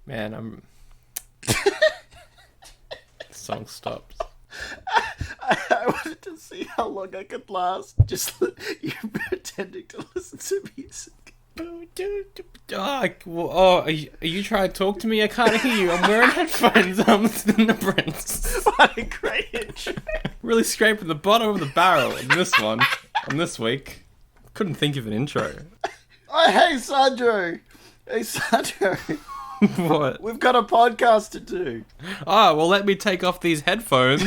Man, the song stops. I wanted to see how long I could last. Just you pretending to listen to music. Are you trying to talk to me? I can't hear you. I'm wearing headphones. I'm listening to Prince. What a great intro. Really scraping the bottom of the barrel on this one. On this week. Couldn't think of an intro. Oh, hey, Sandro. Hey, Sandro. What? We've got a podcast to do. Well, let me take off these headphones.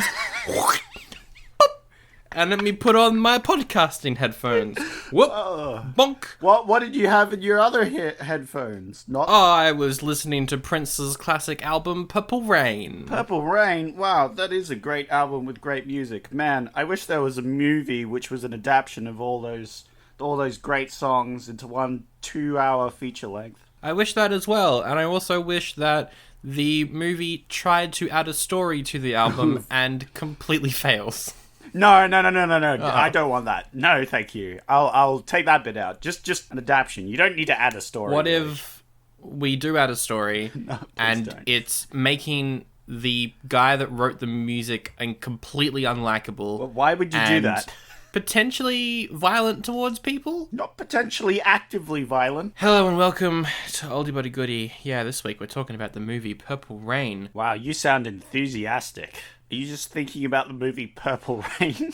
And let me put on my podcasting headphones. Whoop. Bonk. What did you have in your other headphones? I was listening to Prince's classic album, Purple Rain. Purple Rain. Wow, that is a great album with great music. Man, I wish there was a movie which was an adaptation of all those great songs into one 2-hour feature length. I wish that as well, and I also wish that the movie tried to add a story to the album and completely fails. No. I don't want that. No, thank you. I'll take that bit out. Just an adaptation. You don't need to add a story. What if we do add a story and don't. It's making the guy that wrote the music and completely unlikable? Well, why would you do that? Potentially violent towards people? Not potentially actively violent. Hello and welcome to Oldie Buddy Goodie. Yeah, this week we're talking about the movie Purple Rain. Wow, you sound enthusiastic. Are you just thinking about the movie Purple Rain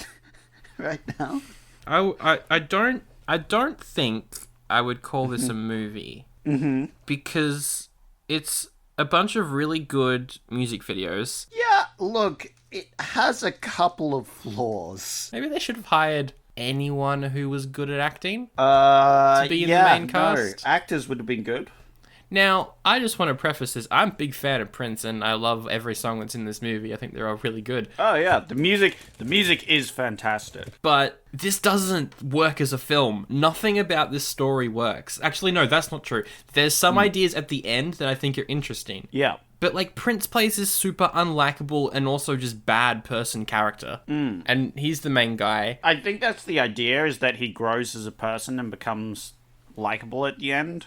right now? I don't think I would call this a movie. Mm-hmm. Because it's a bunch of really good music videos. Yeah, look, it has a couple of flaws. Maybe they should have hired anyone who was good at acting to be in the main cast. No, actors would have been good. Now, I just want to preface this. I'm a big fan of Prince, and I love every song that's in this movie. I think they're all really good. Oh yeah, the music is fantastic. But this doesn't work as a film. Nothing about this story works. Actually, no, that's not true. There's some ideas at the end that I think are interesting. Yeah. But, like, Prince plays this super unlikable and also just bad person character. And he's the main guy. I think that's the idea, is that he grows as a person and becomes likable at the end.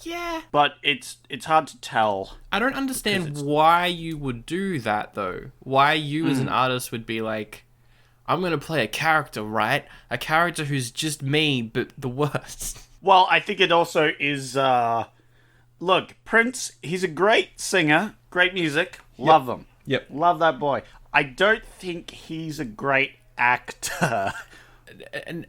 Yeah. But it's hard to tell. I don't understand why you would do that, though. Why you as an artist would be like, I'm going to play a character, right? A character who's just me, but the worst. Well, I think it also is... Look, Prince, he's a great singer, great music, love him. Yep. Love that boy. I don't think he's a great actor.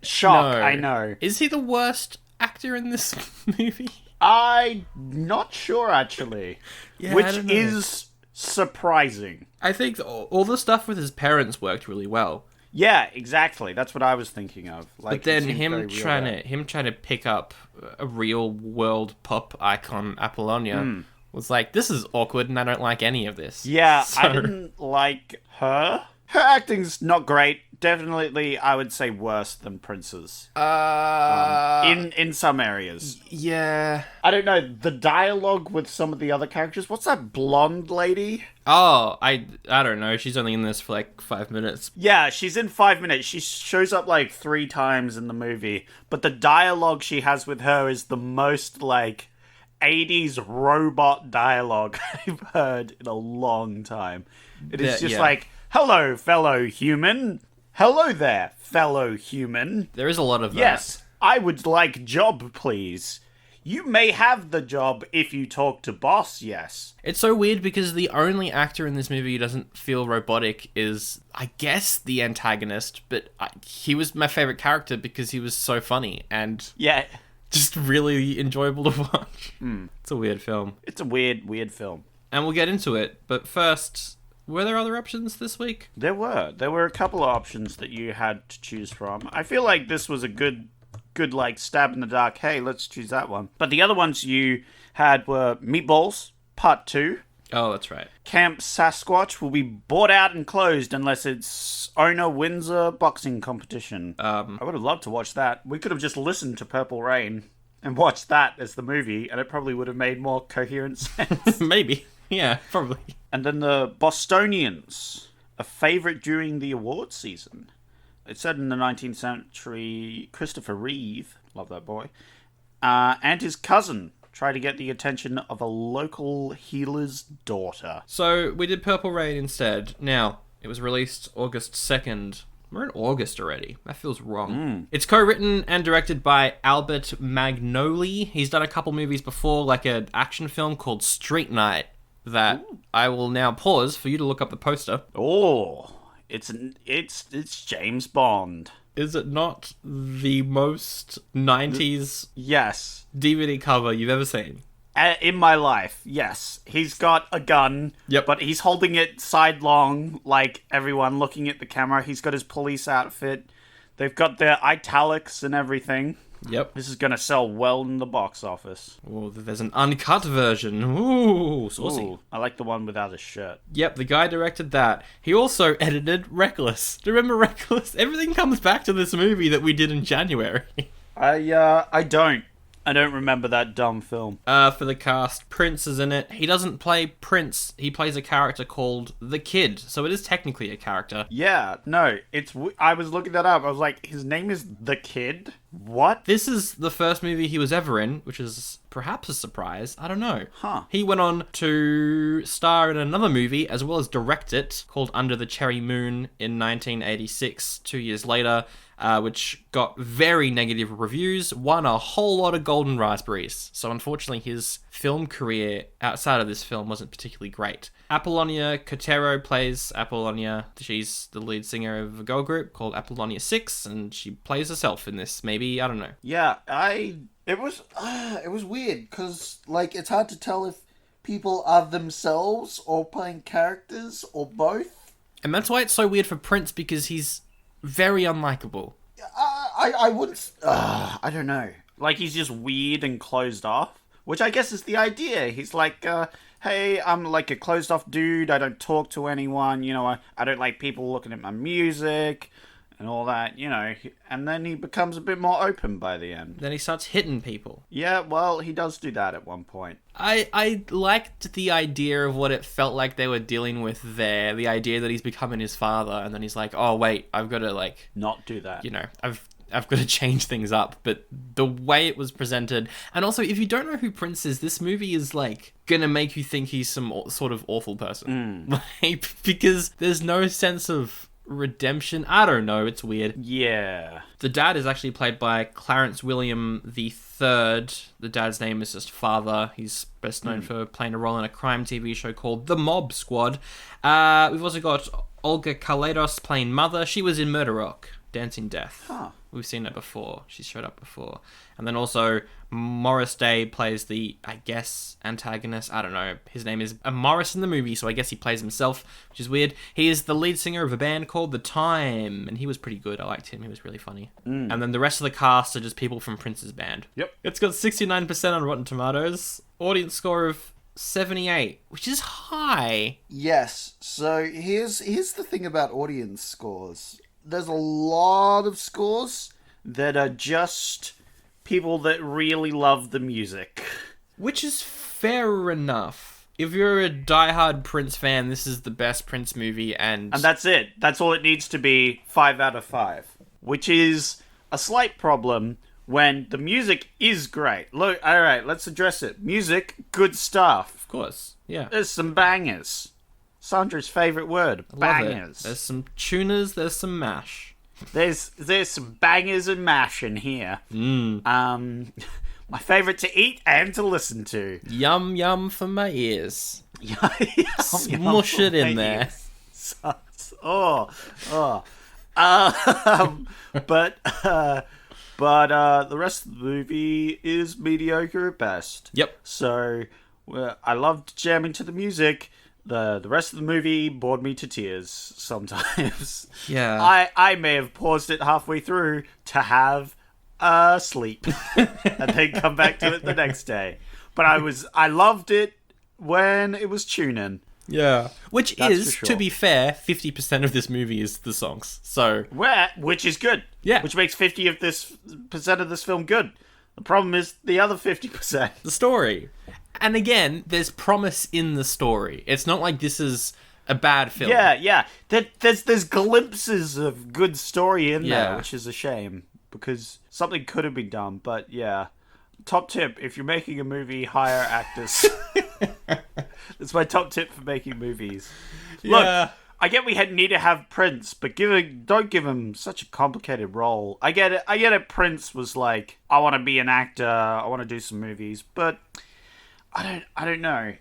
Shock, No. I know. Is he the worst actor in this movie? I'm not sure, actually. Yeah, I Which don't know. is surprising. I think all the stuff with his parents worked really well. Yeah, exactly. That's what I was thinking of. Like, But then it seemed very him real trying to pick up a real world pop icon, Apollonia, was like, this is awkward and I don't like any of this. Yeah, So- I didn't like her. Her acting's not great. Definitely, I would say worse than Prince's. In some areas. Yeah. I don't know, the dialogue with some of the other characters. What's that blonde lady? Oh, I don't know. She's only in this for like 5 minutes. Yeah, she's in 5 minutes. She shows up like 3 times in the movie. But the dialogue she has with her is the most like 80s robot dialogue I've heard in a long time. It is just like, hello, fellow human. Hello there, fellow human. There is a lot of that. Yes, I would like job, please. You may have the job if you talk to boss, yes. It's so weird because the only actor in this movie who doesn't feel robotic is, I guess, the antagonist. But he was my favorite character because he was so funny and Yeah, just really enjoyable to watch. It's a weird film. it's a weird film. And we'll get into it. But first, were there other options this week? There were a couple of options that you had to choose from. I feel like this was a good like stab in the dark. Hey, let's choose that one. But the other ones you had were Meatballs Part 2. Oh, that's right. Camp Sasquatch will be bought out and closed unless its owner wins a boxing competition. I would have loved to watch that. We could have just listened to Purple Rain and watched that as the movie, and it probably would have made more coherent sense. Maybe. Yeah, probably. And then the Bostonians, a favourite during the award season. It's set in the 19th century. Christopher Reeve, love that boy, and his cousin try to get the attention of a local healer's daughter. So we did Purple Rain instead. Now, it was released August 2nd. We're in August already. That feels wrong. It's co-written and directed by Albert Magnoli. He's done a couple movies before, like an action film called Street Night, that I will now pause for you to look up the poster. Oh, it's James Bond. Is it not the most 90s Yes. DVD cover you've ever seen? In my life, yes. He's got a gun, Yep. but he's holding it sidelong, like everyone looking at the camera. He's got his police outfit. They've got their italics and everything. Yep. This is going to sell well in the box office. Oh, there's an uncut version. Ooh, saucy. Ooh, I like the one without a shirt. Yep, the guy directed that. He also edited Reckless. Do you remember Reckless? Everything comes back to this movie that we did in January. I don't. I don't remember that dumb film. For the cast, Prince is in it. He doesn't play Prince. He plays a character called The Kid. So it is technically a character. Yeah, no, I was looking that up. I was like, his name is The Kid? What? This is the first movie he was ever in, which is perhaps a surprise. I don't know. Huh. He went on to star in another movie as well as direct it called Under the Cherry Moon in 1986, 2 years later, which got very negative reviews, won a whole lot of golden raspberries. So unfortunately his film career outside of this film wasn't particularly great. Apollonia Cotero plays Apollonia. She's the lead singer of a girl group called Apollonia 6, and she plays herself in this, maybe, I don't know. Yeah, It was weird because like it's hard to tell if people are themselves or playing characters or both. And that's why it's so weird for Prince, because he's very unlikable. I wouldn't. I don't know. like he's just weird and closed off, which I guess is the idea. He's like, hey, I'm like a closed off dude. I don't talk to anyone. You know, I don't like people looking at my music and all that, you know. And then he becomes a bit more open by the end. Then he starts hitting people. Yeah, well, he does do that at one point. I liked the idea of what it felt like they were dealing with there. The idea that he's becoming his father, and then he's like, oh, wait, I've got to, like... Not do that. You know, I've got to change things up. But the way it was presented... And also, if you don't know who Prince is, this movie is, like, gonna make you think he's some sort of awful person. Like, because there's no sense of redemption. I don't know, it's weird. Yeah. The dad is actually played by Clarence William III. The dad's name is just Father. He's best known for playing a role in a crime TV show called The Mob Squad. We've also got Olga Kalados playing Mother. She was in Murder Rock, Dancing Death. Huh. We've seen her before. She's showed up before. And then also Morris Day plays the, I guess, antagonist. I don't know. His name is Morris in the movie, so I guess he plays himself, which is weird. He is the lead singer of a band called The Time, and he was pretty good. I liked him. He was really funny. And then the rest of the cast are just people from Prince's band. Yep. It's got 69% on Rotten Tomatoes. Audience score of 78, which is high. Yes. So here's the thing about audience scores. There's a lot of scores That are just people that really love the music. Which is fair enough. If you're a diehard Prince fan, this is the best Prince movie, and that's it. That's all it needs to be. 5 out of 5. Which is a slight problem when the music is great. Look, alright, let's address it. Music, good stuff. of course, yeah. There's some bangers. Sandra's favourite word. Love Bangers. it. There's some tuners, there's some mash. There's some bangers and mash in here. My favourite to eat and to listen to. Yum yum for my ears. Smush Smush it in there. Oh. But the rest of the movie is mediocre at best. Yep. So I loved jamming to the music. The rest of the movie bored me to tears sometimes. Yeah. I may have paused it halfway through to have a sleep and then come back to it the next day. But I loved it when it was tuning. Yeah. Which That's is, for to sure. be fair, 50% of this movie is the songs. So, Which is good. Yeah. Which makes 50% of this film good. The problem is the other 50%. the story. And again, there's promise in the story. It's not like this is a bad film. Yeah. There's glimpses of good story in Yeah. there, which is a shame because something could have been done. But yeah, top tip: if you're making a movie, hire actors. That's my top tip for making movies. Yeah. Look, I get we need to have Prince, but don't give him such a complicated role. I get it. Prince was like, I want to be an actor. I want to do some movies, but I don't know.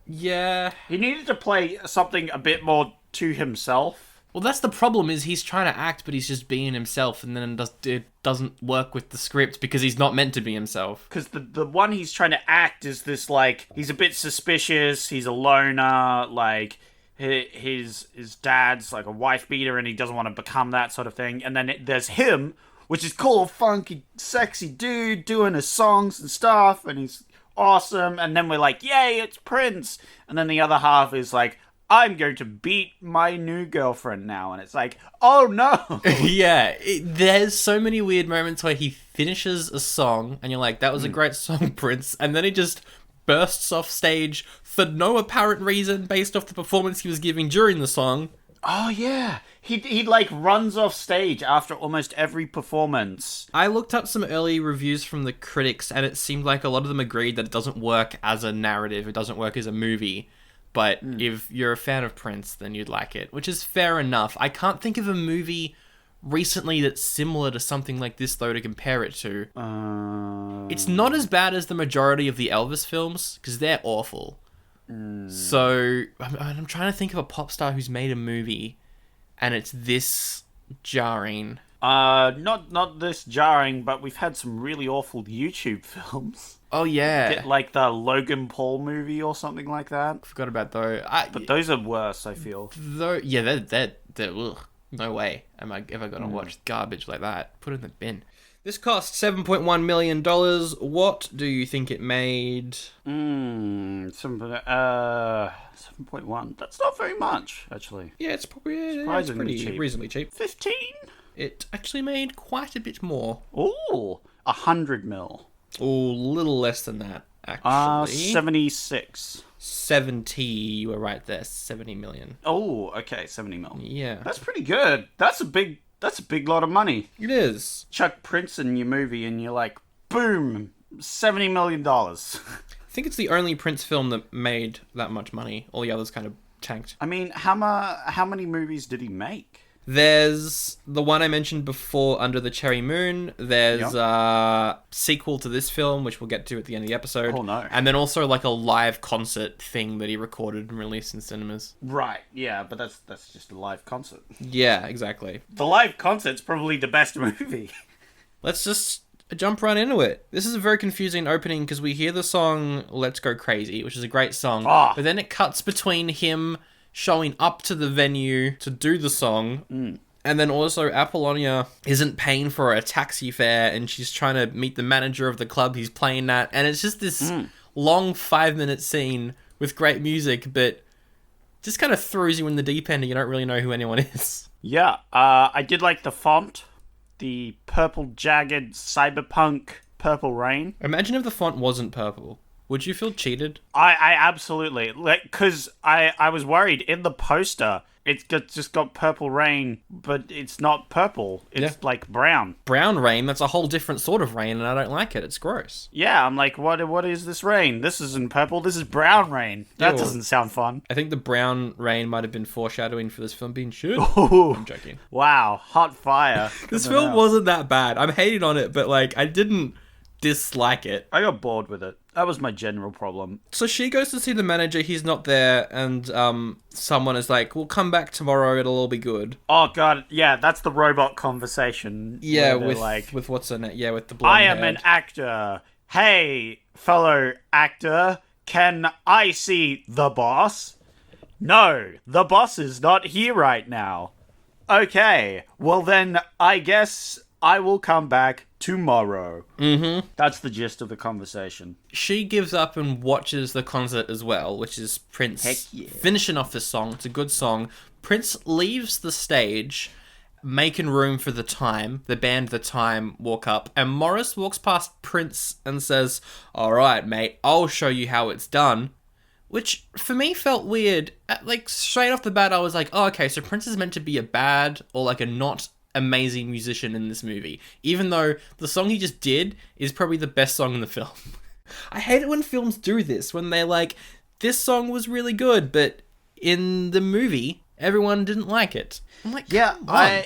Yeah. He needed to play something a bit more to himself. Well, that's the problem, is he's trying to act, but he's just being himself, and then it doesn't work with the script because he's not meant to be himself. Because the one he's trying to act is this, like, he's a bit suspicious, he's a loner, like, his dad's, like, a wife beater, and he doesn't want to become that sort of thing. And then there's him, which is cool, funky, sexy dude doing his songs and stuff, and he's awesome. And then we're like, yay, it's Prince. And then the other half is like, I'm going to beat my new girlfriend now. And it's like, oh no. Yeah, there's so many weird moments where he finishes a song and you're like, that was a great song, Prince. And then he just bursts off stage for no apparent reason based off the performance he was giving during the song. Oh yeah. He like runs off stage after almost every performance. I looked up some early reviews from the critics and it seemed like a lot of them agreed that it doesn't work as a narrative, it doesn't work as a movie. But if you're a fan of Prince, then you'd like it, which is fair enough. I can't think of a movie recently that's similar to something like this, though, to compare it to. It's not as bad as the majority of the Elvis films, because they're awful. So, I'm trying to think of a pop star who's made a movie, and it's this jarring. Not this jarring, but we've had some really awful YouTube films. Oh, yeah. Like the Logan Paul movie or something like that. Forgot about those. But those are worse, I feel. Yeah, they're ugh, no way am I ever going to watch garbage like that. Put it in the bin. This cost $7.1 million. What do you think it made? 7.1. That's not very much, actually. Yeah, it's probably Surprisingly pretty cheap. reasonably cheap. 15? It actually made quite a bit more. Ooh, 100 mil. Oh, little less than that, actually. 76. 70, you were right there. 70 million. Oh, okay, 70 mil. Yeah. That's pretty good. That's a big lot of money. It is. Chuck Prince in your movie and you're like, boom, $70 million. I think it's the only Prince film that made that much money. All the others kind of tanked. I mean, how many movies did he make? There's the one I mentioned before, Under the Cherry Moon. There's a sequel to this film, which we'll get to at the end of the episode. Oh, no. And then also like a live concert thing that he recorded and released in cinemas. Right, yeah, but that's just a live concert. Yeah, exactly. The live concert's probably the best movie. Let's just jump right into it. This is a very confusing opening because we hear the song Let's Go Crazy, which is a great song. Oh. But then it cuts between him showing up to the venue to do the song. And then also Apollonia isn't paying for a taxi fare and she's trying to meet the manager of the club he's playing at. And it's just this long 5-minute scene with great music, but just kind of throws you in the deep end and you don't really know who anyone is. Yeah, I did like the font. The purple jagged cyberpunk purple rain. Imagine if the font wasn't purple. Would you feel cheated? I absolutely, like, because I was worried in the poster it's just got purple rain, but it's not purple. It's like brown. Brown rain? That's a whole different sort of rain, and I don't like it. It's gross. Yeah, I'm like, what is this rain? This isn't purple. This is brown rain. That doesn't sound fun. I think the brown rain might have been foreshadowing for this film being shit. Ooh. I'm joking. Wow, hot fire. This film wasn't that bad. I'm hating on it, but like I didn't dislike it. I got bored with it. That was my general problem. So she goes to see the manager, he's not there, and someone is like, we'll come back tomorrow, it'll all be good. Oh god, yeah, that's the robot conversation. Yeah, with what's her name? Yeah, with the blonde I am an actor. Hey, fellow actor, can I see the boss? No, the boss is not here right now. Okay, well then, I guess I will come back tomorrow. Mm-hmm. That's the gist of the conversation. She gives up and watches the concert as well, which is Prince finishing off this song. It's a good song. Prince leaves the stage, making room for The Time. The band The Time walk up, and Morris walks past Prince and says, "All right, mate, I'll show you how it's done," which for me felt weird. Like, straight off the bat, I was like, oh, okay, so Prince is meant to be a bad or like a not amazing musician in this movie, even though the song he just did is probably the best song in the film. I hate it when films do this, when they're like, this song was really good, but in the movie, everyone didn't like it. I'm like, yeah,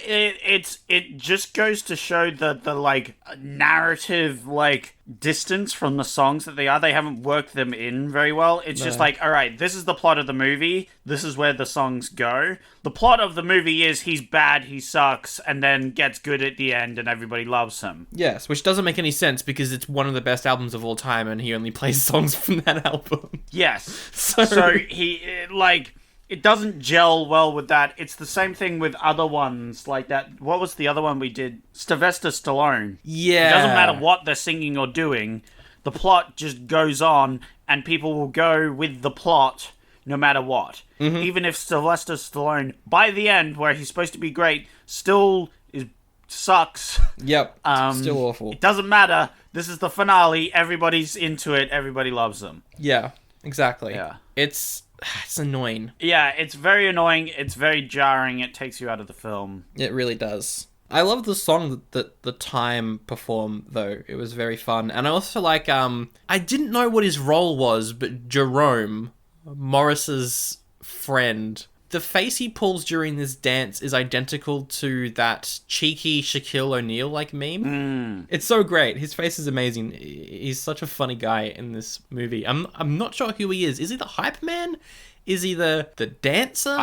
it just goes to show the like narrative like distance from the songs that they are. They haven't worked them in very well. It's just like, all right, this is the plot of the movie. This is where the songs go. The plot of the movie is he's bad, he sucks, and then gets good at the end, and everybody loves him. Yes, which doesn't make any sense because it's one of the best albums of all time, and he only plays songs from that album. Yes, so he like. It doesn't gel well with that. It's the same thing with other ones like that. What was the other one we did? Sylvester Stallone. Yeah. It doesn't matter what they're singing or doing. The plot just goes on, and people will go with the plot no matter what. Mm-hmm. Even if Sylvester Stallone, by the end, where he's supposed to be great, still sucks. Yep. Still awful. It doesn't matter. This is the finale. Everybody's into it. Everybody loves them. Yeah, exactly. Yeah. It's annoying. Yeah, it's very annoying. It's very jarring. It takes you out of the film. It really does. I love the song that the Time performed, though. It was very fun. And I also like, I didn't know what his role was, but Jerome, Morris's friend, the face he pulls during this dance is identical to that cheeky Shaquille O'Neal like meme. It's so great. His face is amazing. He's such a funny guy in this movie. I'm not sure who he is. Is he the hype man? Is he the dancer?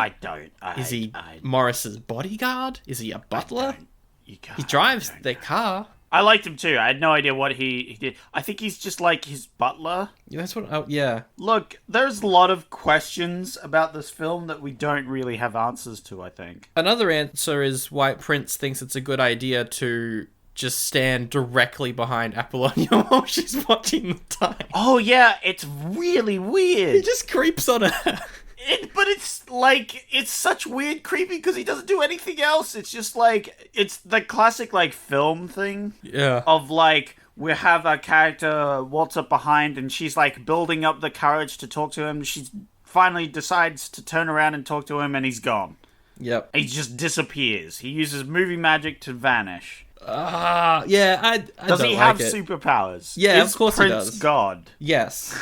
Is he Morris's bodyguard? Is he a butler? He drives their car. I liked him too. I had no idea what he did. I think he's just like his butler. Yeah, that's what. Yeah. Look, there's a lot of questions about this film that we don't really have answers to, I think. Another answer is why Prince thinks it's a good idea to just stand directly behind Apollonia while she's watching the time. Oh yeah, it's really weird. He just creeps on her. But it's like, it's such weird creepy because he doesn't do anything else. It's just like, it's the classic like film thing. Yeah. Of like, we have a character waltz up behind and she's like building up the courage to talk to him. She finally decides to turn around and talk to him and he's gone. Yep. He just disappears. He uses movie magic to vanish. Yeah, I does don't he have like it. Superpowers? Yeah, Is of course Prince he does. God? Yes.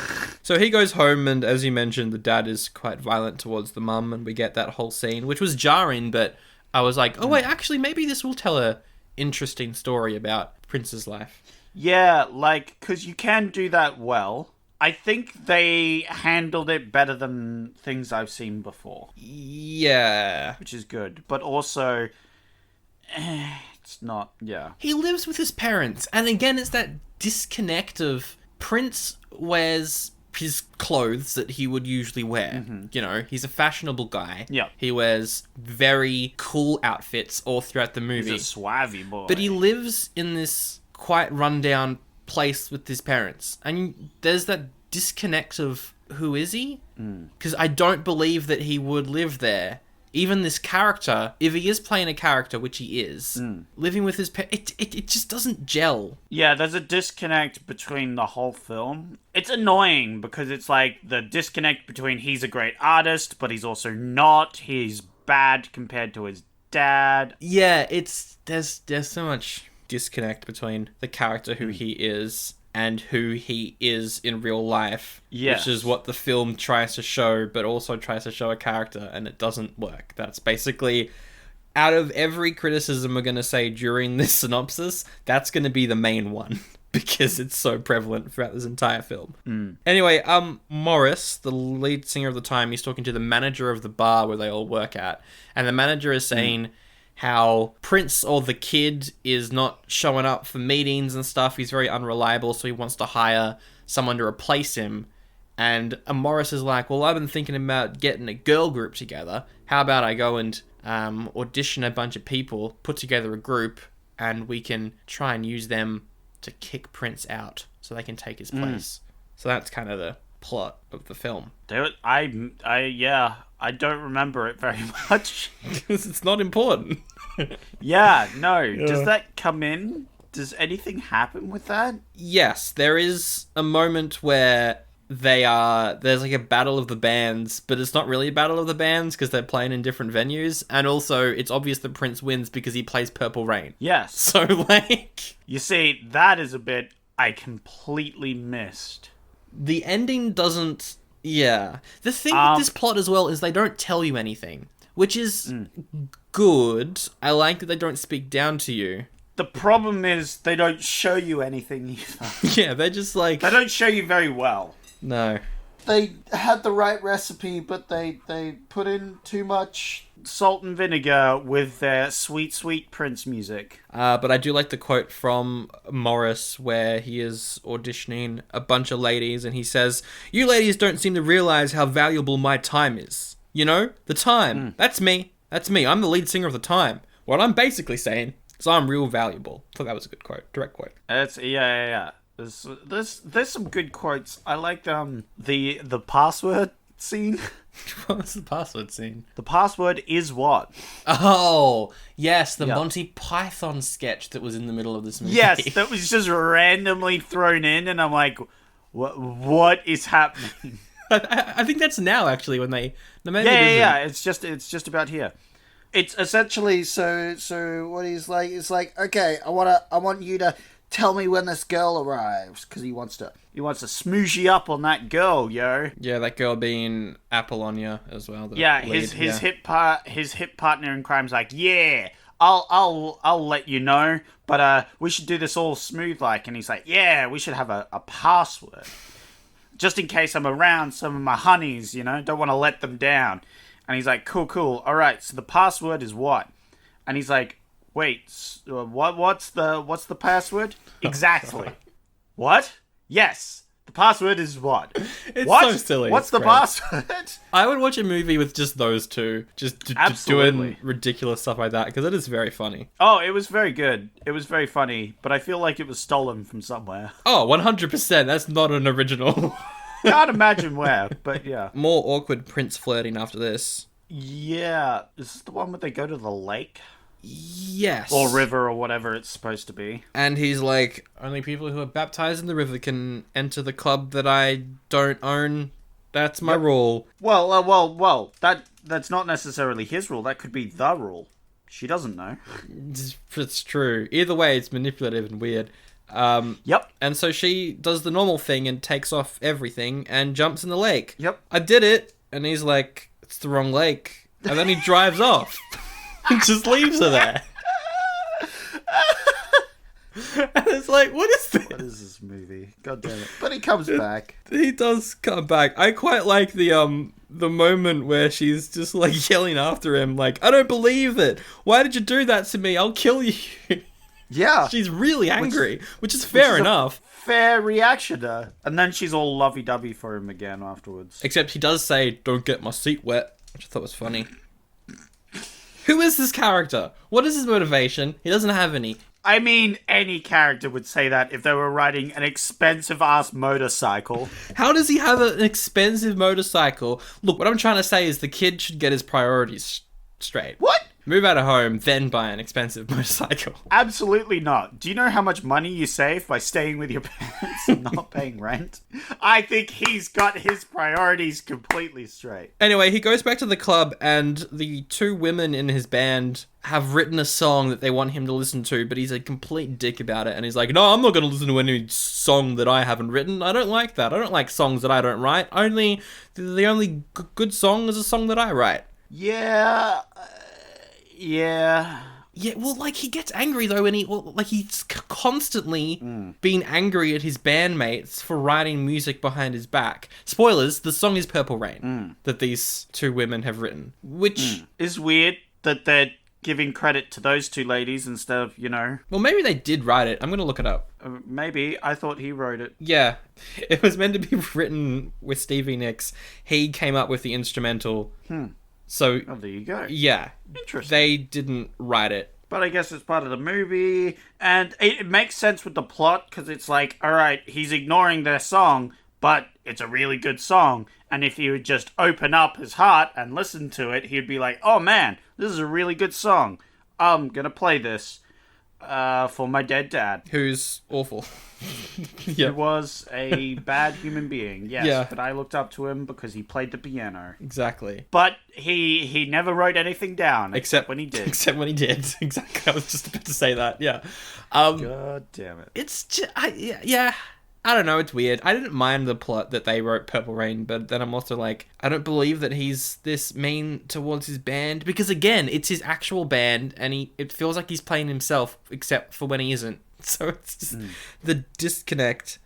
So he goes home, and as you mentioned, the dad is quite violent towards the mum, and we get that whole scene, which was jarring, but I was like, oh wait, actually, maybe this will tell a interesting story about Prince's life. Yeah, like, because you can do that well. I think they handled it better than things I've seen before. Yeah. Which is good, but also... it's not, yeah. He lives with his parents, and again, it's that disconnect of Prince wears his clothes that he would usually wear. Mm-hmm. You know, he's a fashionable guy. Yeah. He wears very cool outfits all throughout the movie. He's a suave boy. But he lives in this quite rundown place with his parents, and there's that disconnect of who is he? Because I don't believe that he would live there. Even this character, if he is playing a character, which he is, living with his parents, it just doesn't gel. Yeah, there's a disconnect between the whole film. It's annoying because it's like the disconnect between he's a great artist, but he's also not. He's bad compared to his dad. Yeah, there's so much disconnect between the character who he is and who he is in real life. Yes. Which is what the film tries to show, but also tries to show a character, and it doesn't work. That's basically, out of every criticism we're going to say during this synopsis, that's going to be the main one, because it's so prevalent throughout this entire film. Anyway, Morris, the lead singer of the time, he's talking to the manager of the bar where they all work at, and the manager is saying... how Prince, or the kid, is not showing up for meetings and stuff. He's very unreliable, so he wants to hire someone to replace him. And Morris is like, well, I've been thinking about getting a girl group together. How about I go and audition a bunch of people, put together a group, and we can try and use them to kick Prince out so they can take his place. So that's kind of the plot of the film. I don't remember it very much. Because it's not important. Yeah, no. Does that come in? Does anything happen with that? Yes, there is a moment where there's like a battle of the bands, but it's not really a battle of the bands because they're playing in different venues, and also it's obvious that Prince wins because he plays Purple Rain. Yes. So like, You see, that is a bit I completely missed. the ending doesn't. Yeah, the thing with this plot as well is they don't tell you anything, which is good. I like that they don't speak down to you. The problem is they don't show you anything either. Yeah, they're just like, They don't show you very well. no. They had the right recipe, but they put in too much. Salt and vinegar with their sweet, sweet Prince music. But I do like the quote from Morris where he is auditioning a bunch of ladies and he says, "You ladies don't seem to realize how valuable my time is. You know, the time. That's me. That's me. I'm the lead singer of the time. What I'm basically saying is I'm real valuable." I thought that was a good quote. Direct quote. It's yeah. There's some good quotes. I like the password scene. What was the password scene? The password is what? Oh, yes, the Yeah. Monty Python sketch that was in the middle of this movie. Yes, that was just randomly thrown in, and I'm like, what is happening? I think that's now actually when they maybe Yeah. It's just about here. It's essentially So what he's like is like, okay, I want you to tell me when this girl arrives, because he wants to. he wants to smoosh you up on that girl, yo. Yeah, that girl being Apollonia as well. the Yeah, lead, his hip partner in crime's like, yeah, I'll let you know, but we should do this all smooth like. And he's like, yeah, we should have a password, just in case I'm around some of my honeys, you know, don't want to let them down. And he's like, cool, all right. So the password is what? And he's like, wait, what's the password exactly? What? Yes. The password is what? It's what? so silly. What's It's the great. password? I would watch a movie with just those two, just doing Absolutely. ridiculous stuff like that, because it is very funny. Oh, it was very good. It was very funny, but I feel like it was stolen from somewhere. Oh, 100%. That's not an original. Can't imagine where, but yeah. More awkward Prince flirting after this. Yeah. Is this the one where they go to the lake? Yes. Or river or whatever it's supposed to be. And he's like, only people who are baptized in the river can enter the club that I don't own. That's my rule. Well, that's not necessarily his rule. That could be the rule. She doesn't know. It's true. Either way, it's manipulative and weird. Yep. And so she does the normal thing and takes off everything and jumps in the lake. Yep. I did it. And he's like, it's the wrong lake. And then he drives off. And just leaves her there. And it's like, what is this? What is this movie? God damn it. But he comes back. He does come back. I quite like the moment where she's just like yelling after him, like, I don't believe it. Why did you do that to me? I'll kill you. Yeah. She's really angry, which is fair enough. Fair reaction to. And then she's all lovey-dovey for him again afterwards. Except he does say, don't get my seat wet, which I thought was funny. Who is this character? What is his motivation? He doesn't have any. I mean, any character would say that if they were riding an expensive-ass motorcycle. How does he have an expensive motorcycle? Look, what I'm trying to say is the kid should get his priorities straight. What? Move out of home, then buy an expensive motorcycle. Absolutely not. Do you know how much money you save by staying with your parents and not paying rent? I think he's got his priorities completely straight. Anyway, he goes back to the club and the two women in his band have written a song that they want him to listen to, but he's a complete dick about it. And he's like, no, I'm not going to listen to any song that I haven't written. I don't like that. I don't like songs that I don't write. The only good song is a song that I write. Yeah. Yeah. Yeah, well, like, he gets angry, though, and he's constantly being angry at his bandmates for writing music behind his back. Spoilers, the song is Purple Rain, that these two women have written, which... Is weird that they're giving credit to those two ladies instead of, you know... Well, maybe they did write it. I'm going to look it up. Maybe. I thought he wrote it. Yeah, it was meant to be written with Stevie Nicks. He came up with the instrumental. So, Oh, there you go. yeah. Interesting. They didn't write it. But I guess it's part of the movie, and it makes sense with the plot, because it's like, alright, he's ignoring their song, but it's a really good song, and if he would just open up his heart and listen to it, he'd be like, oh man, this is a really good song. I'm gonna play this. For my dead dad. Who's awful. He was a bad human being, yes. Yeah. But I looked up to him because he played the piano. Exactly. But he never wrote anything down, except when he did. Except when he did. Exactly. I was just about to say that, yeah. God damn it. It's just, yeah. I don't know, it's weird. I didn't mind the plot that they wrote Purple Rain, but then I'm also like, I don't believe that he's this mean towards his band, because again, it's his actual band, and it feels like he's playing himself, except for when he isn't. So it's just the disconnect.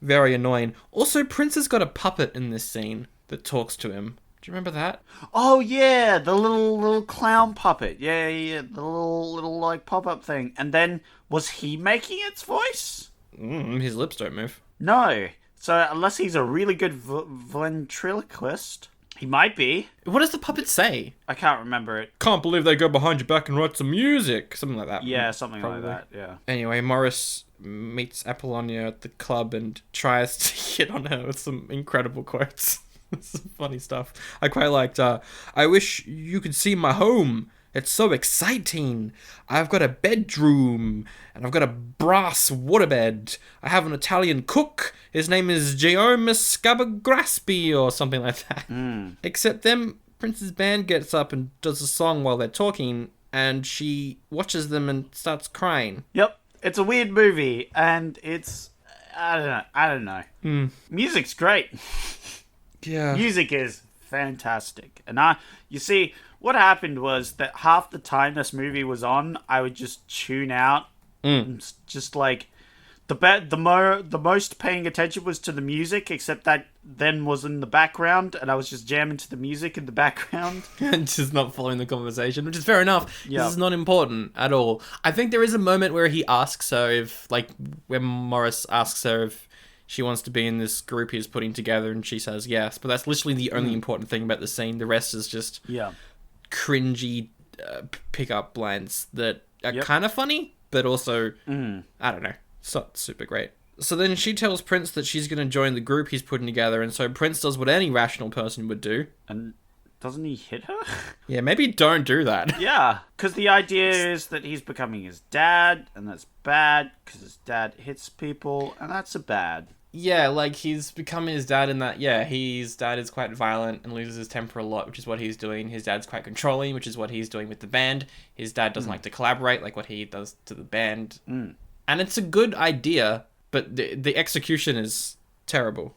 Very annoying. Also, Prince has got a puppet in this scene that talks to him. Do you remember that? Oh yeah, the little clown puppet. Yeah. The little like pop-up thing. And then, was he making its voice? His lips don't move. No. So unless he's a really good ventriloquist, he might be. What does the puppet say? I can't remember it. Can't believe they go behind your back and write some music. Something like that. Yeah, something Probably. like that, yeah. Anyway, Morris meets Apollonia at the club and tries to hit on her with some incredible quotes. Some funny stuff. I quite liked, I wish you could see my home. It's so exciting. I've got a bedroom, and I've got a brass waterbed. I have an Italian cook. His name is Giacomo Scabagraspi, or something like that. Except then, Prince's band gets up and does a song while they're talking, and she watches them and starts crying. Yep. It's a weird movie, and it's... I don't know. Music's great. Yeah. Music is fantastic. And you see, what happened was that half the time this movie was on, I would just tune out. Just like the most paying attention was to the music, except that then was in the background, and I was just jamming to the music in the background. And just not following the conversation, which is fair enough. Yeah. This is not important at all. I think there is a moment where he asks her if, like, when Morris asks her if she wants to be in this group he's putting together, and she says yes. But that's literally the only important thing about the scene. The rest is just cringy pickup lines that are kind of funny, but also, I don't know, it's not super great. So then she tells Prince that she's going to join the group he's putting together, and so Prince does what any rational person would do. And doesn't he hit her? Yeah, maybe don't do that. Yeah, because the idea is that he's becoming his dad, and that's bad, because his dad hits people, and that's a bad. Yeah, like, he's become his dad in that, his dad is quite violent and loses his temper a lot, which is what he's doing. His dad's quite controlling, which is what he's doing with the band. His dad doesn't like to collaborate, like what he does to the band. And it's a good idea, but the execution is terrible.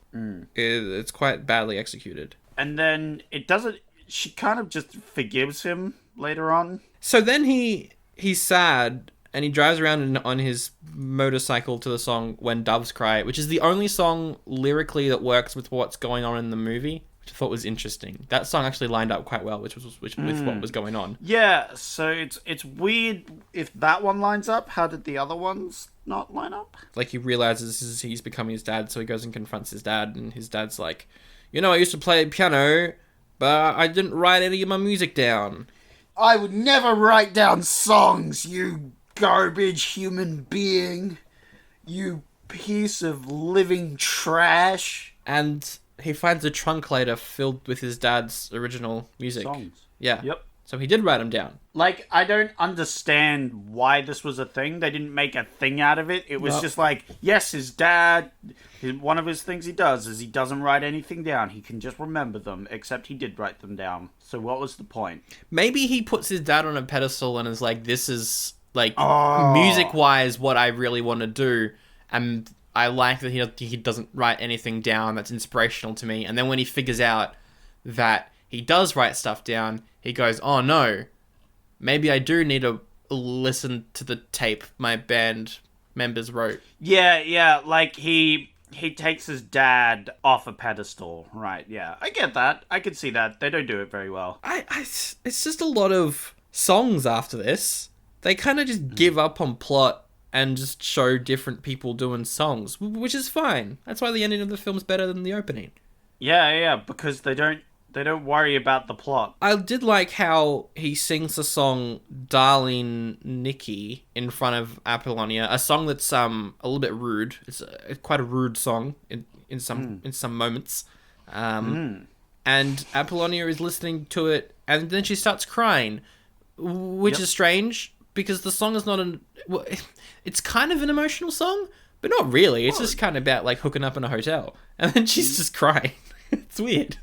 It's quite badly executed. And then she kind of just forgives him later on. So then he's sad, and he drives around on his motorcycle to the song When Doves Cry, which is the only song lyrically that works with what's going on in the movie, which I thought was interesting. That song actually lined up quite well, with what was going on. Yeah, so it's weird if that one lines up. How did the other ones not line up? Like, he realizes he's becoming his dad, so he goes and confronts his dad, and his dad's like, I used to play piano, but I didn't write any of my music down. I would never write down songs, you garbage human being. You piece of living trash. And he finds a trunk later filled with his dad's original music. Songs. Yeah. Yep. So he did write them down. Like, I don't understand why this was a thing. They didn't make a thing out of it. It was just like, yes, his dad, one of his things he does is he doesn't write anything down. He can just remember them, except he did write them down. So what was the point? Maybe he puts his dad on a pedestal and is like, this is, like, music-wise what I really want to do. And I like that he doesn't write anything down that's inspirational to me. And then when he figures out that he does write stuff down, he goes, oh no, maybe I do need to listen to the tape my band members wrote. Yeah, like he takes his dad off a pedestal, right? Yeah, I get that. I could see that. They don't do it very well. It's just a lot of songs after this. They kind of just give up on plot and just show different people doing songs, which is fine. That's why the ending of the film's better than the opening. Yeah, because they don't worry about the plot. I did like how he sings the song Darling Nikki in front of Apollonia, a song that's a little bit rude. It's quite a rude song in some moments. And Apollonia is listening to it, and then she starts crying, which is strange, because the song is not well, it's kind of an emotional song, but not really. It's just kind of about like hooking up in a hotel, and then she's just crying. It's weird.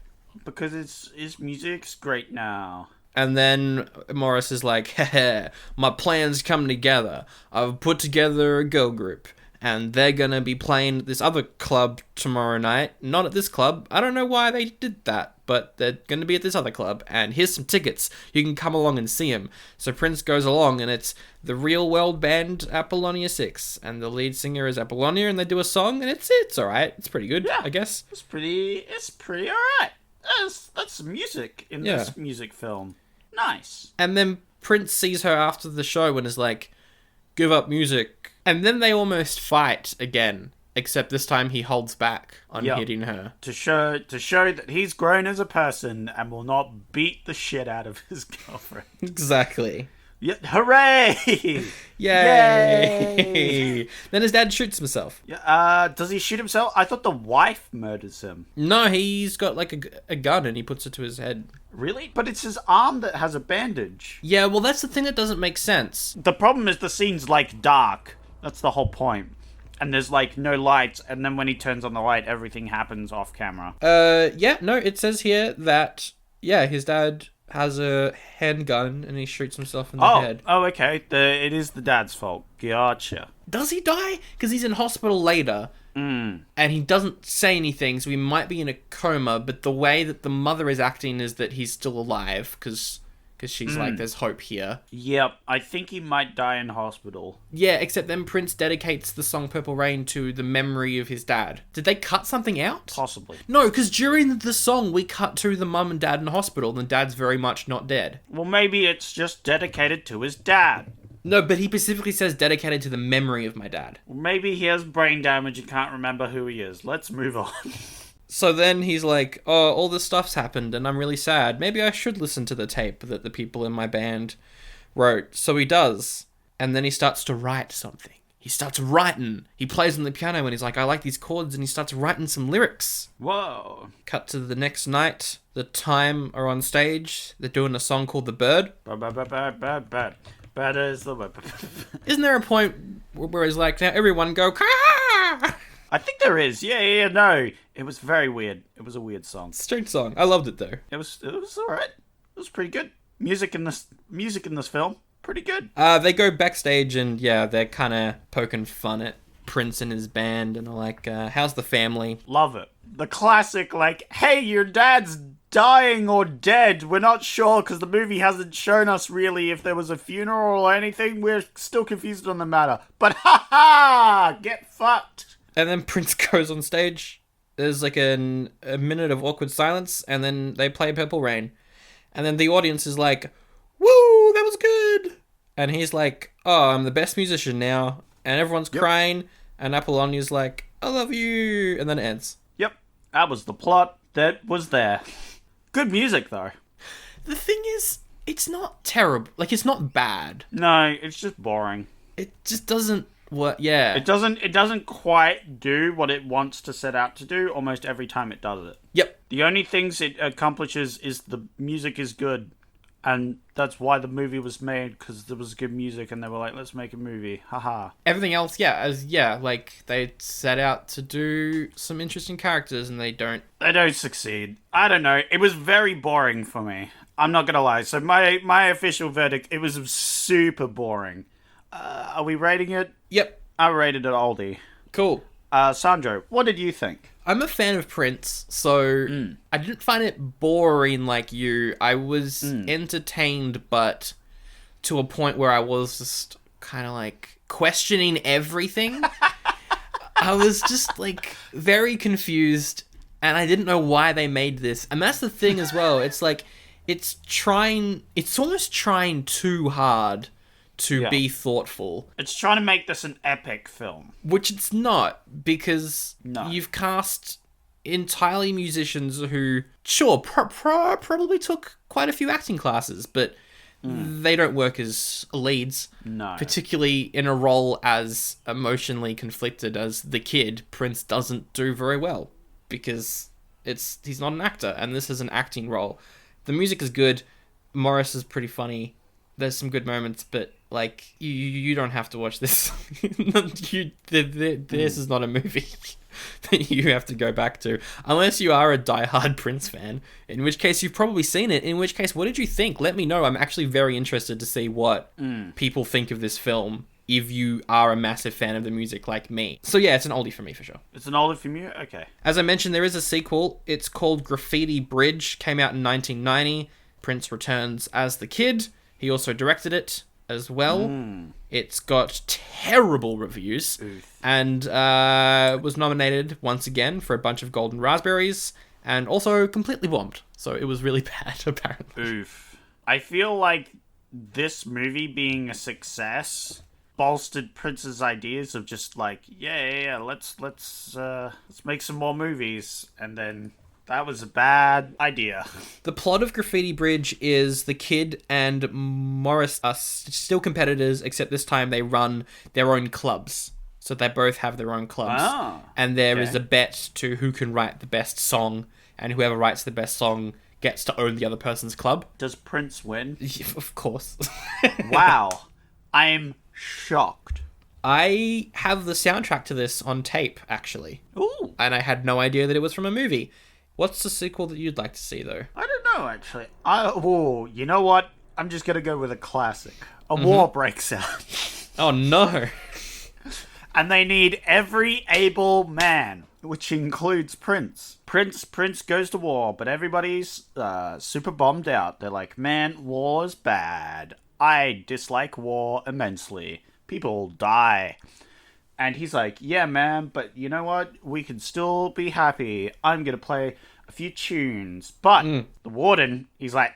Because his music's great now. And then Morris is like, "Heh, my plans come together. I've put together a girl group, and they're gonna be playing at this other club tomorrow night. Not at this club. I don't know why they did that, but they're gonna be at this other club, and here's some tickets. You can come along and see them." So Prince goes along, and it's the real world band Apollonia 6, and the lead singer is Apollonia, and they do a song, and it's alright. It's pretty good, I guess. It's pretty alright. That's some music in this music film. Nice. And then Prince sees her after the show and is like, "Give up music." And then they almost fight again, except this time he holds back on hitting her. To show that he's grown as a person and will not beat the shit out of his girlfriend. Exactly. Yeah, hooray! Yay! Then his dad shoots himself. Yeah, does he shoot himself? I thought the wife murders him. No, he's got like a gun and he puts it to his head. Really? But it's his arm that has a bandage. Yeah, well, that's the thing that doesn't make sense. The problem is the scene's like dark. That's the whole point. And there's like no lights, and then when he turns on the light, everything happens off camera. It says here that, his dad has a handgun and he shoots himself in the head. Oh, okay. It is the dad's fault. Gotcha. Does he die? Because he's in hospital later. And he doesn't say anything, so he might be in a coma, but the way that the mother is acting is that he's still alive, because she's like, there's hope here. Yep, I think he might die in hospital. Yeah, except then Prince dedicates the song Purple Rain to the memory of his dad. Did they cut something out? Possibly. No, because during the song, we cut to the mum and dad in hospital, and dad's very much not dead. Well, maybe it's just dedicated to his dad. No, but he specifically says dedicated to the memory of my dad. Well, maybe he has brain damage and can't remember who he is. Let's move on. So then he's like, "Oh, all this stuff's happened and I'm really sad. Maybe I should listen to the tape that the people in my band wrote." So he does. And then he starts to write something. He starts writing. He plays on the piano and he's like, "I like these chords," and he starts writing some lyrics. Whoa. Cut to the next night. The Time are on stage. They're doing a song called The Bird. Bad as the web. Isn't there a point where he's like, "Now everyone go, Caw!" I think there is. Yeah, no. It was very weird. It was a weird song. Strange song. I loved it though. It was alright. It was pretty good. Music in this film, pretty good. They go backstage and they're kind of poking fun at Prince and his band and are like, "How's the family?" Love it. The classic, like, "Hey, your dad's dying or dead. We're not sure because the movie hasn't shown us really if there was a funeral or anything. We're still confused on the matter. But get fucked." And then Prince goes on stage. There's like a minute of awkward silence, and then they play Purple Rain. And then the audience is like, "Woo, that was good!" And he's like, "Oh, I'm the best musician now." And everyone's crying, and Apollonia's like, "I love you," and then it ends. Yep, that was the plot that was there. Good music, though. The thing is, it's not terrible. Like, it's not bad. No, it's just boring. It just doesn't work. Yeah. It doesn't quite do what it wants to set out to do almost every time it does it. Yep. The only things it accomplishes is the music is good. And that's why the movie was made, because there was good music and they were like, "Let's make a movie." Haha. Everything else, like they set out to do some interesting characters and they don't. They don't succeed. I don't know. It was very boring for me. I'm not gonna lie. So my official verdict, it was super boring. Are we rating it? Yep. I rated it Oldie. Cool. Sandro, what did you think? I'm a fan of Prince, so I didn't find it boring like you. I was entertained, but to a point where I was just kind of like questioning everything. I was just like very confused, and I didn't know why they made this. And that's the thing as well. It's like, it's almost trying too hard to be thoughtful. It's trying to make this an epic film. Which it's not, because you've cast entirely musicians who, sure, probably took quite a few acting classes, but they don't work as leads. No. Particularly in a role as emotionally conflicted as the kid. Prince doesn't do very well, because he's not an actor, and this is an acting role. The music is good. Morris is pretty funny. There's some good moments, but Like, you don't have to watch this. This is not a movie that you have to go back to. Unless you are a diehard Prince fan. In which case, you've probably seen it. In which case, what did you think? Let me know. I'm actually very interested to see what people think of this film, if you are a massive fan of the music like me. So yeah, it's an oldie for me for sure. It's an oldie for you? Okay. As I mentioned, there is a sequel. It's called Graffiti Bridge. Came out in 1990. Prince returns as the Kid. He also directed it as well. It's got terrible reviews. And was nominated once again for a bunch of Golden Raspberries, and also completely bombed. So it was really bad, apparently. Oof. I feel like this movie being a success bolstered Prince's ideas of just like, let's make some more movies, and then that was a bad idea. The plot of Graffiti Bridge is the Kid and Morris are still competitors, except this time they run their own clubs. So they both have their own clubs. And there is a bet to who can write the best song, and whoever writes the best song gets to own the other person's club. Does Prince win? Of course. Wow. I'm shocked. I have the soundtrack to this on tape, actually. Ooh. And I had no idea that it was from a movie. What's the sequel that you'd like to see, though? I don't know, actually. You know what? I'm just going to go with a classic. A war breaks out. Oh, no. And they need every able man, which includes Prince. Prince goes to war, but everybody's super bombed out. They're like, man, war's bad. I dislike war immensely. People die. And he's like, yeah, man, but you know what? We can still be happy. I'm going to play a few tunes. But the warden, he's like,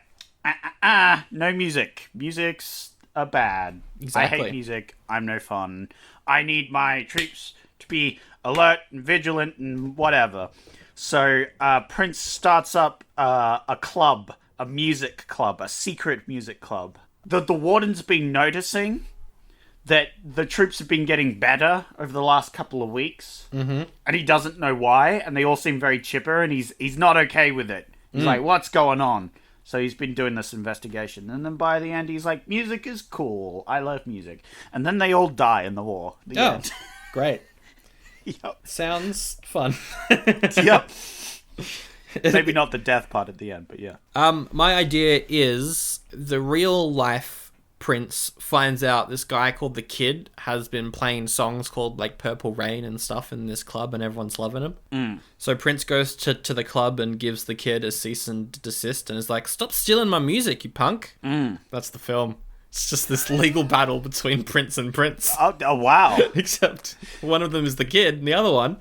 no music. Music's bad. Exactly. I hate music. I'm no fun. I need my troops to be alert and vigilant and whatever. So Prince starts up a club, a music club, a secret music club. The warden's been noticing that the troops have been getting better over the last couple of weeks, and he doesn't know why, and they all seem very chipper, and he's not okay with it. He's like, what's going on? So he's been doing this investigation, and then by the end, he's like, music is cool. I love music. And then they all die in the war. The end. Great. Yep. Sounds fun. Yep. Maybe not the death part at the end, but yeah. My idea is the real life Prince finds out this guy called the Kid has been playing songs called like Purple Rain and stuff in this club, and everyone's loving him. So Prince goes to the club and gives the Kid a cease and desist and is like, stop stealing my music, you punk. That's the film. It's just this legal battle between Prince and Prince. Oh wow. Except one of them is the Kid and the other one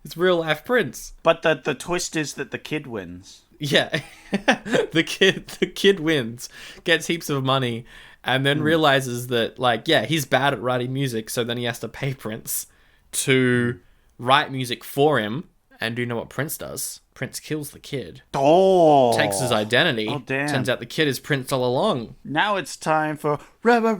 is real life Prince. But the twist is that the Kid wins. Yeah. the kid wins, gets heaps of money, and then realizes that, like, yeah, he's bad at writing music, so then he has to pay Prince to write music for him. And do you know what Prince does? Prince kills the Kid. Oh. Takes his identity. Oh, damn. Turns out the Kid is Prince all along. Now it's time for raving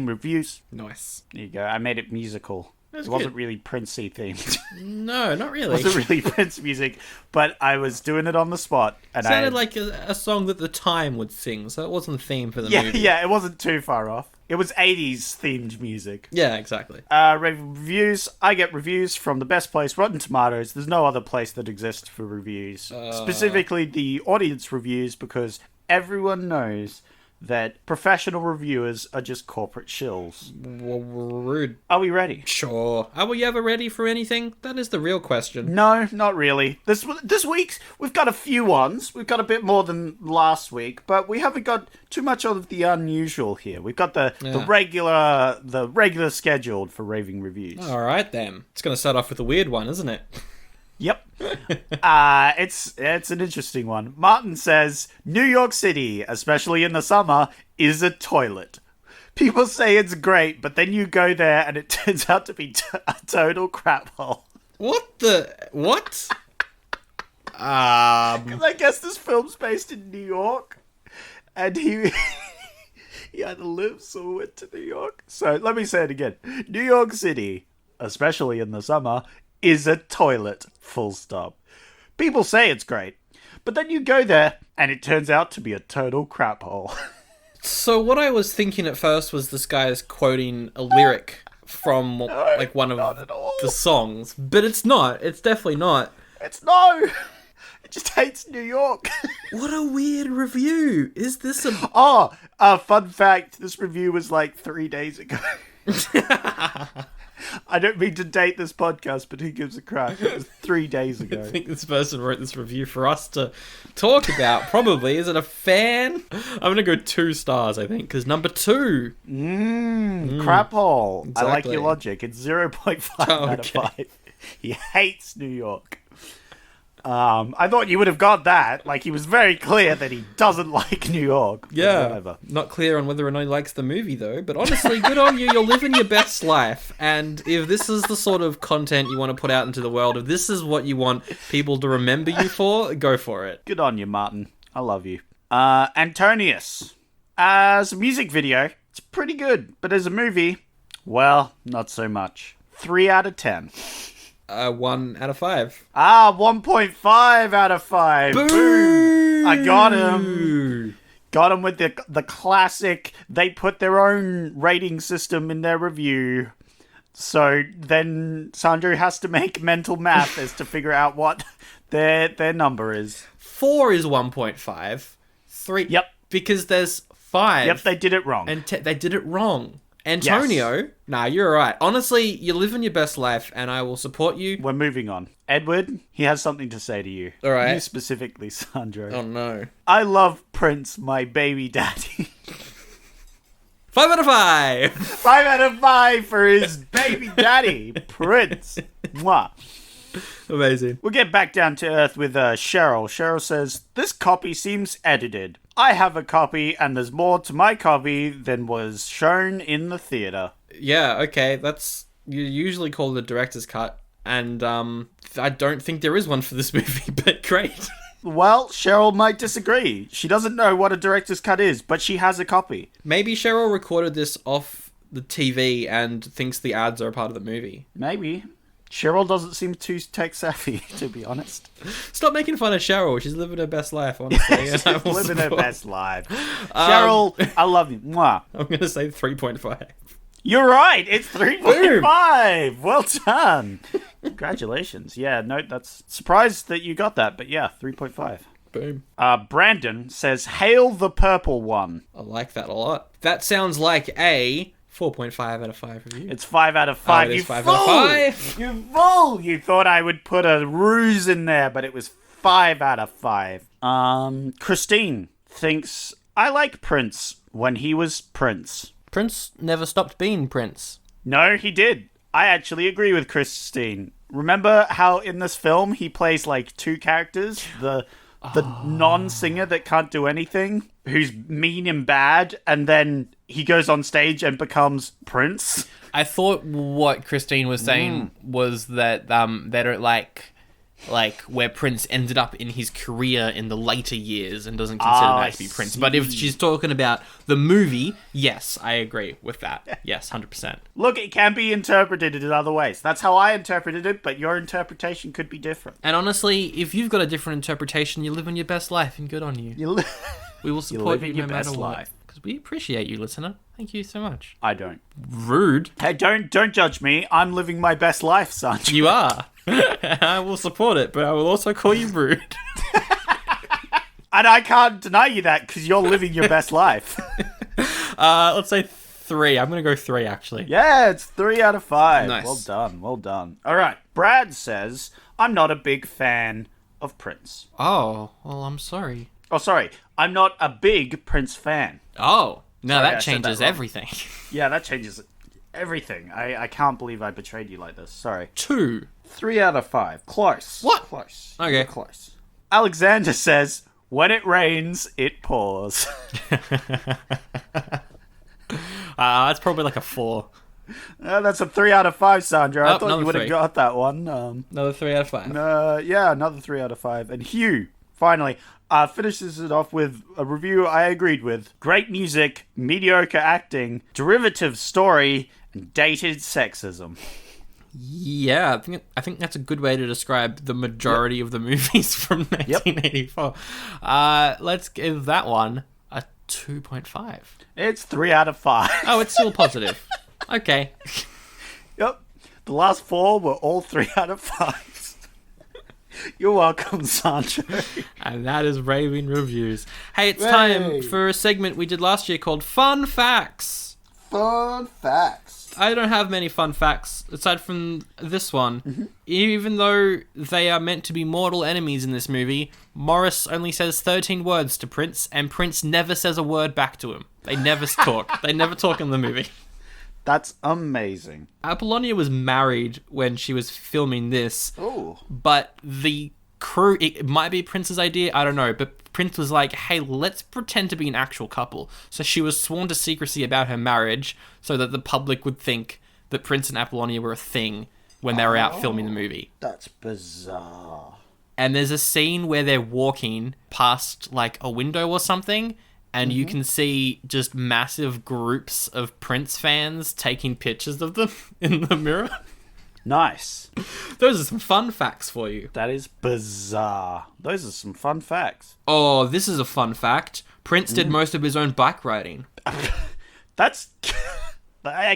reviews. Nice. There you go. I made it musical. It wasn't really Princey themed. No, not really. It wasn't really Prince music, but I was doing it on the spot. And It sounded like a song that the Time would sing, so it wasn't the theme for the movie. Yeah, it wasn't too far off. It was 80s themed music. Yeah, exactly. Reviews. I get reviews from the best place, Rotten Tomatoes. There's no other place that exists for reviews. Specifically the audience reviews, because everyone knows that professional reviewers are just corporate shills. Rude. Are we ready? Sure. Are we ever ready for anything? That is the real question. No, not really. This week, we've got a few ones. We've got a bit more than last week, but we haven't got too much of the unusual here. We've got the regular scheduled for raving reviews. All right, then. It's going to start off with a weird one, isn't it? Yep. It's an interesting one. Martin says, New York City, especially in the summer, is a toilet. People say it's great, but then you go there and it turns out to be a total crap hole. What? 'Cause I guess this film's based in New York, and he either lives or went to New York. So let me say it again. New York City, especially in the summer, is a toilet, full stop. People say it's great, But then you go there, and it turns out to be a total crap hole. So what I was thinking at first was this guy is quoting a lyric from like one of the songs, but it's not. It's definitely not. No! It just hates New York. What a weird review. Is this a... Fun fact, this review was like 3 days ago. I don't mean to date this podcast, but who gives a crap? It was 3 days ago. I think this person wrote this review for us to talk about, probably. Is it a fan? I'm going to go 2 stars, I think, because number 2. Crap hole. Exactly. I like your logic. It's 0.5 out of 5. He hates New York. I thought you would have got that. Like, he was very clear that he doesn't like New York. Yeah. Whatever. Not clear on whether or not he likes the movie, though. But honestly, good on you. You're living your best life. And if this is the sort of content you want to put out into the world, if this is what you want people to remember you for, go for it. Good on you, Martin. I love you. Antonius. As a music video, it's pretty good. But as a movie, well, not so much. 3 out of 10. 1 out of 5. 1.5 out of 5. Boom! I got him. Got him with the classic. They put their own rating system in their review. So then Sandro has to make mental math as to figure out what their number is. 4 is 1.5. 3. Yep. Because there's 5. Yep, they did it wrong. And they did it wrong. Antonio, Nah, you're alright. Honestly, you're living your best life, and I will support you. We're moving on. Edward, he has something to say to you. All right. You specifically, Sandro. Oh, no. I love Prince, my baby daddy. 5 out of 5! 5 out of 5 for his baby daddy, Prince. Mwah. Amazing. We'll get back down to earth with Cheryl. Cheryl says, this copy seems edited. I have a copy, and there's more to my copy than was shown in the theater. Yeah, okay. That's... You usually call it a director's cut, and I don't think there is one for this movie, but great. Well, Cheryl might disagree. She doesn't know what a director's cut is, but she has a copy. Maybe Cheryl recorded this off the TV and thinks the ads are a part of the movie. Maybe. Cheryl doesn't seem too tech savvy, to be honest. Stop making fun of Cheryl. She's living her best life, honestly. She's living her best life. Cheryl, I love you. Mwah. I'm going to say 3.5. You're right. It's 3.5. Well done. Congratulations. Yeah, no, that's surprised that you got that, but yeah, 3.5. Boom. Brandon says, hail the purple one. I like that a lot. That sounds like a 4.5 out of 5 review. It's 5 out of 5. It is You 5 fool! out of 5. You fool! You thought I would put a ruse in there, but it was 5 out of 5. Christine thinks, I like Prince when he was Prince. Prince never stopped being Prince. No, he did. I actually agree with Christine. Remember how in this film he plays like 2 characters? The non-singer that can't do anything, who's mean and bad, and then he goes on stage and becomes Prince. I thought what Christine was saying was that they don't like where Prince ended up in his career in the later years and doesn't consider that to be Prince. But if she's talking about the movie, yes, I agree with that. Yes, 100%. Look, it can be interpreted in other ways. That's how I interpreted it, but your interpretation could be different. And honestly, if you've got a different interpretation, you're living your best life, and good on you. We will support you no matter what. Because we appreciate you, listener. Thank you so much. I don't. Rude. Hey, don't judge me. I'm living my best life, son. You are. I will support it, but I will also call you rude. And I can't deny you that because you're living your best life. Let's say 3. I'm going to go 3, actually. Yeah, it's 3 out of 5. Nice. Well done, well done. All right, Brad says, I'm not a big fan of Prince. Oh, well, I'm sorry. Oh, sorry. I'm not a big Prince fan. Oh, no, Sorry, I that said changes that wrong. everything. Yeah, that changes everything. I can't believe I betrayed you like this. Sorry. 2. 3 out of 5. Close. What? Close. Okay. You're close. Alexander says, when it rains, it pours. That's probably like a 4. That's a 3 out of 5, Sandra. I Oh, thought another you would have 3. got that one. Another 3 out of 5. Yeah, another 3 out of 5. And Hugh, finally, finishes it off with a review I agreed with. Great music, mediocre acting, derivative story, and dated sexism. Yeah, I think that's a good way to describe the majority of the movies from 1984. Let's give that one a 2.5. It's 3 out of 5. Oh, it's still positive. Okay. Yep. The last 4 were all 3 out of 5. You're welcome, Sancho. And that is Raving Reviews. Hey, it's time for a segment we did last year called Fun Facts. Fun facts. I don't have many fun facts aside from this one. Mm-hmm. Even though they are meant to be mortal enemies in this movie, Morris only says 13 words to Prince, and Prince never says a word back to him. They never talk. They never talk in the movie. That's amazing. Apollonia was married when she was filming this. Oh. But the crew, it might be Prince's idea, I don't know, but Prince was like, hey, let's pretend to be an actual couple. So she was sworn to secrecy about her marriage so that the public would think that Prince and Apollonia were a thing when they were out filming the movie. That's bizarre. And there's a scene where they're walking past like a window or something, and you can see just massive groups of Prince fans taking pictures of them in the mirror. Nice. Those are some fun facts for you. That is bizarre. Those are some fun facts. Oh, this is a fun fact. Prince did most of his own bike riding. That's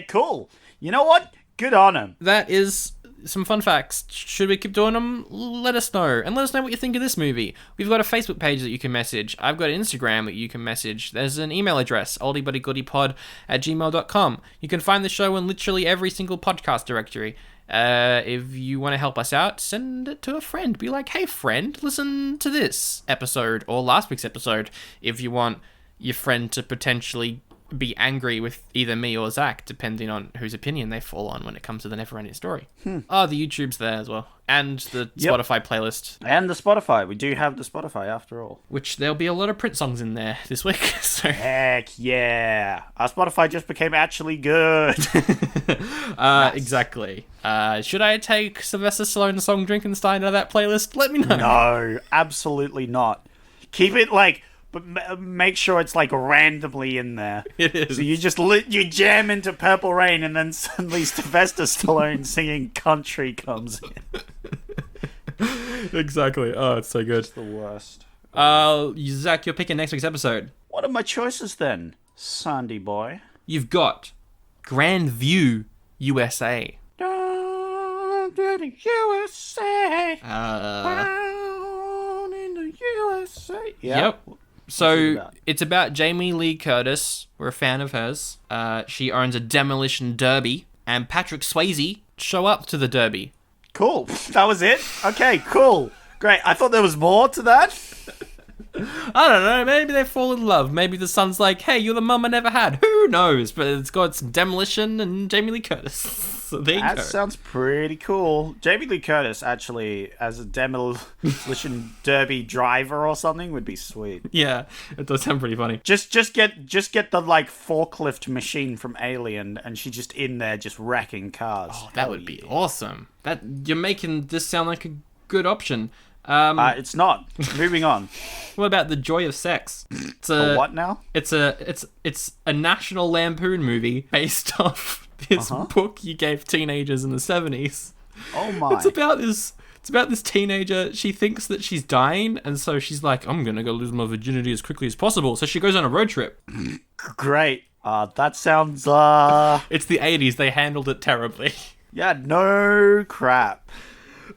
cool. You know what? Good on him. That is some fun facts. Should we keep doing them? Let us know. And let us know what you think of this movie. We've got a Facebook page that you can message. I've got an Instagram that you can message. There's an email address, oldiebuddygoodypod@gmail.com. You can find the show in literally every single podcast directory. If you want to help us out, send it to a friend. Be like, hey friend, listen to this episode or last week's episode. If you want your friend to potentially be angry with either me or Zach, depending on whose opinion they fall on when it comes to the Neverending Story. Oh, the YouTube's there as well. And the Spotify playlist. And the Spotify. We do have the Spotify after all. Which there'll be a lot of Prince songs in there this week. So heck yeah. Our Spotify just became actually good. Nice. Exactly. Should I take Sylvester Stallone's song Drinkenstein out of that playlist? Let me know. No, absolutely not. Keep it like... But make sure it's like randomly in there. It is. So you just you jam into Purple Rain, and then suddenly Sylvester Stallone singing country comes in. Exactly. Oh, it's so good. It's the worst. Zach, you're picking next week's episode. What are my choices then, Sandy boy? You've got Grand View, USA. Down in the USA. Down in the USA. Yep. So it's about Jamie Lee Curtis. We're a fan of hers. She owns a demolition derby, and Patrick Swayze show up to the derby. Cool. That was it? Okay, cool. Great. I thought there was more to that. I don't know. Maybe they fall in love. Maybe the son's like, hey, you're the mum I never had. Who knows? But it's got some demolition and Jamie Lee Curtis. So there you go. That sounds pretty cool. Jamie Lee Curtis, actually, as a demolition derby driver or something, would be sweet. Yeah, it does sound pretty funny. Just get the like forklift machine from Alien, and she's just in there just wrecking cars. Oh, that would be awesome. That you're making this sound like a good option. It's not. Moving on. What about The Joy of Sex? It's what now? It's a National Lampoon movie based off this book you gave teenagers in the 70s. Oh my! It's about this teenager. She thinks that she's dying, and so she's like, "I'm gonna go lose my virginity as quickly as possible." So she goes on a road trip. Great. That sounds. It's the 80s. They handled it terribly. Yeah. No crap.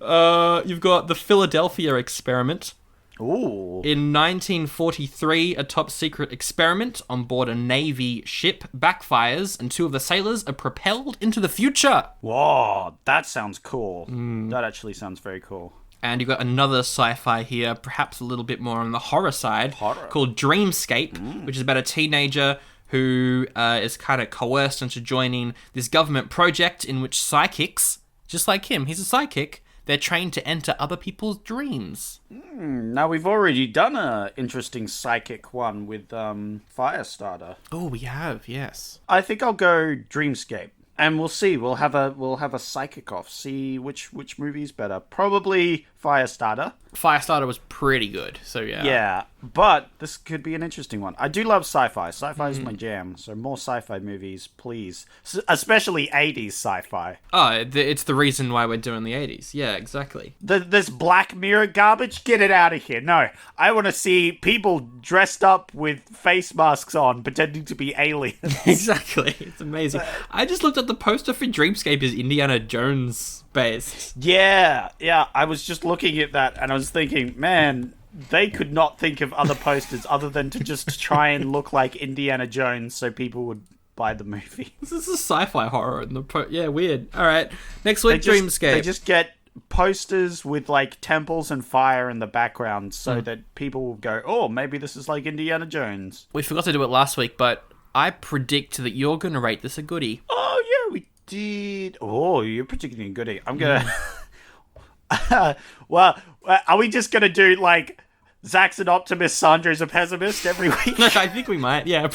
You've got The Philadelphia Experiment. Ooh. In 1943, a top-secret experiment on board a Navy ship backfires, and 2 of the sailors are propelled into the future. Whoa, that sounds cool. That actually sounds very cool. And you've got another sci-fi here, perhaps a little bit more on the horror side, called Dreamscape, which is about a teenager who is kind of coerced into joining this government project in which psychics, just like him, he's a psychic, they're trained to enter other people's dreams. Now, we've already done a interesting psychic one with Firestarter. Oh, we have, yes. I think I'll go Dreamscape. And we'll see. We'll have a psychic off. See which movie's better. Probably Firestarter. Firestarter was pretty good, so yeah. Yeah, but this could be an interesting one. I do love sci-fi. Sci-fi is my jam, so more sci-fi movies, please. Especially 80s sci-fi. Oh, it's the reason why we're doing the 80s. Yeah, exactly. This Black Mirror garbage, get it out of here. No, I want to see people dressed up with face masks on, pretending to be aliens. Exactly. It's amazing. I just looked at the poster for Dreamscape is Indiana Jones based. Yeah, I was just looking at that and I was thinking, man, they could not think of other posters other than to just try and look like Indiana Jones so people would buy the movie. This is a sci-fi horror. Yeah, weird. All right. Next week, Dreamscape. They just get posters with like temples and fire in the background so that people will go, oh, maybe this is like Indiana Jones. We forgot to do it last week, but I predict that you're going to rate this a goodie. Oh, yeah, we did. Oh, you're predicting a goodie. I'm going to... well, are we just going to do like Zach's an optimist, Sandra's a pessimist every week? I think we might, yeah.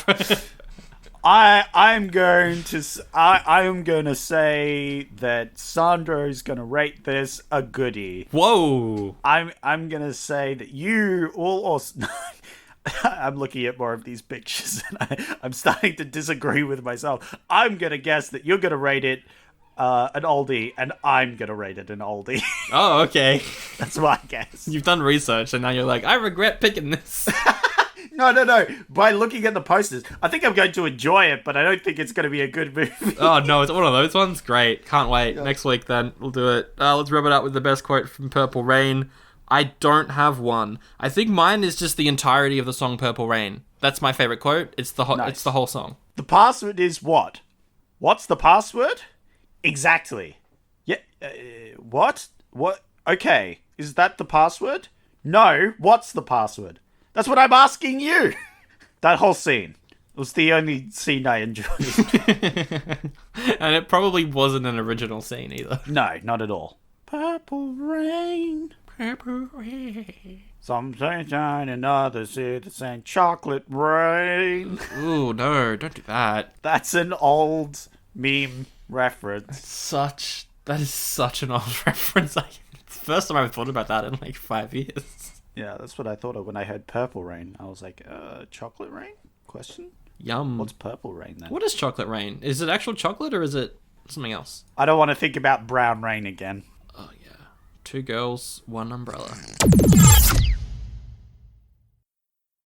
I'm going to say that Sandro's going to rate this a goodie. Whoa. I'm going to say that you all also... I'm looking at more of these pictures and I'm starting to disagree with myself. I'm going to guess that you're going to rate it an oldie, and I'm going to rate it an oldie. Oh, okay. That's my guess. You've done research, and now you're like, I regret picking this. No. By looking at the posters, I think I'm going to enjoy it, but I don't think it's going to be a good movie. Oh, no, it's one of those ones? Great. Can't wait. Yeah. Next week, then. We'll do it. Let's wrap it up with the best quote from Purple Rain. I don't have one. I think mine is just the entirety of the song Purple Rain. That's my favorite quote. It's the It's the whole song. The password is what? What's the password? Exactly. Yeah. What? What? Okay. Is that the password? No. What's the password? That's what I'm asking you. That whole scene was the only scene I enjoyed. And it probably wasn't an original scene either. No, not at all. Purple rain. Purple rain. Some sunshine and others say the same chocolate rain. Ooh, no, don't do that. That's an old meme reference. That is such an old reference. It's the first time I've thought about that in like 5 years. Yeah, that's what I thought of when I heard Purple Rain. I was like, chocolate rain? Question? Yum. What's Purple Rain then? What is chocolate rain? Is it actual chocolate or is it something else? I don't want to think about brown rain again. Oh, yeah. 2 girls, 1 umbrella.